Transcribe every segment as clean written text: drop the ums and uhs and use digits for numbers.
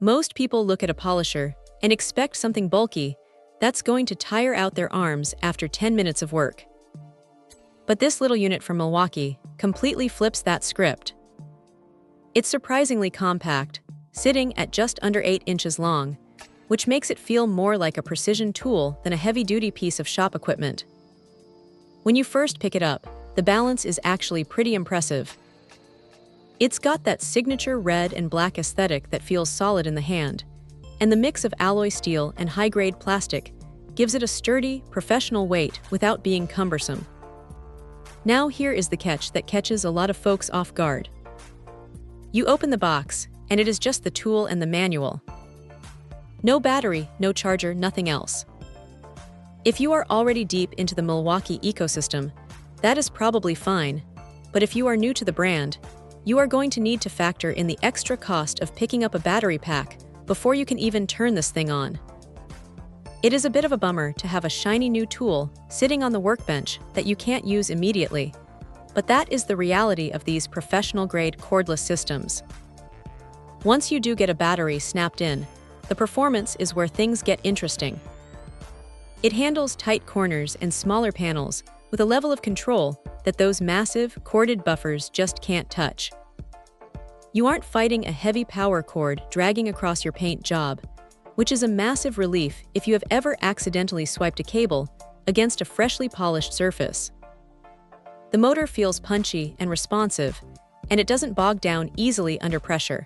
Most people look at a polisher and expect something bulky that's going to tire out their arms after 10 minutes of work. But this little unit from Milwaukee completely flips that script. It's surprisingly compact, sitting at just under 8 inches long, which makes it feel more like a precision tool than a heavy-duty piece of shop equipment. When you first pick it up, the balance is actually pretty impressive. It's got that signature red and black aesthetic that feels solid in the hand, and the mix of alloy steel and high-grade plastic gives it a sturdy, professional weight without being cumbersome. Now here is the catch that catches a lot of folks off guard. You open the box, and it is just the tool and the manual. No battery, no charger, nothing else. If you are already deep into the Milwaukee ecosystem, that is probably fine, but if you are new to the brand, you are going to need to factor in the extra cost of picking up a battery pack before you can even turn this thing on. It is a bit of a bummer to have a shiny new tool sitting on the workbench that you can't use immediately, but that is the reality of these professional-grade cordless systems. Once you do get a battery snapped in, the performance is where things get interesting. It handles tight corners and smaller panels with a level of control that those massive, corded buffers just can't touch. You aren't fighting a heavy power cord dragging across your paint job, which is a massive relief if you have ever accidentally swiped a cable against a freshly polished surface. The motor feels punchy and responsive, and it doesn't bog down easily under pressure.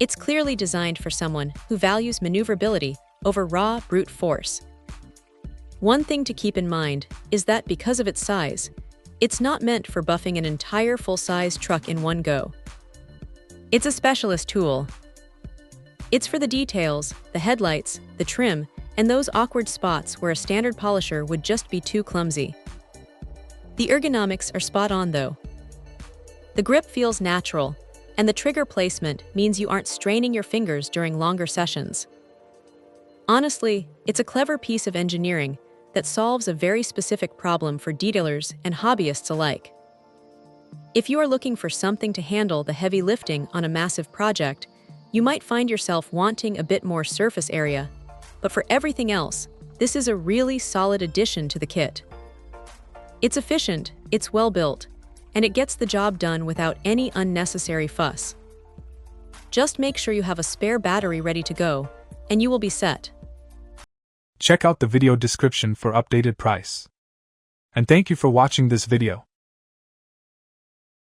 It's clearly designed for someone who values maneuverability over raw, brute force. One thing to keep in mind is that because of its size, it's not meant for buffing an entire full-size truck in one go. It's a specialist tool. It's for the details, the headlights, the trim, and those awkward spots where a standard polisher would just be too clumsy. The ergonomics are spot on though. The grip feels natural, and the trigger placement means you aren't straining your fingers during longer sessions. Honestly, it's a clever piece of engineering that solves a very specific problem for detailers and hobbyists alike. If you are looking for something to handle the heavy lifting on a massive project, you might find yourself wanting a bit more surface area, but for everything else, this is a really solid addition to the kit. It's efficient, it's well built, and it gets the job done without any unnecessary fuss. Just make sure you have a spare battery ready to go, and you will be set. Check out the video description for updated price. And thank you for watching this video.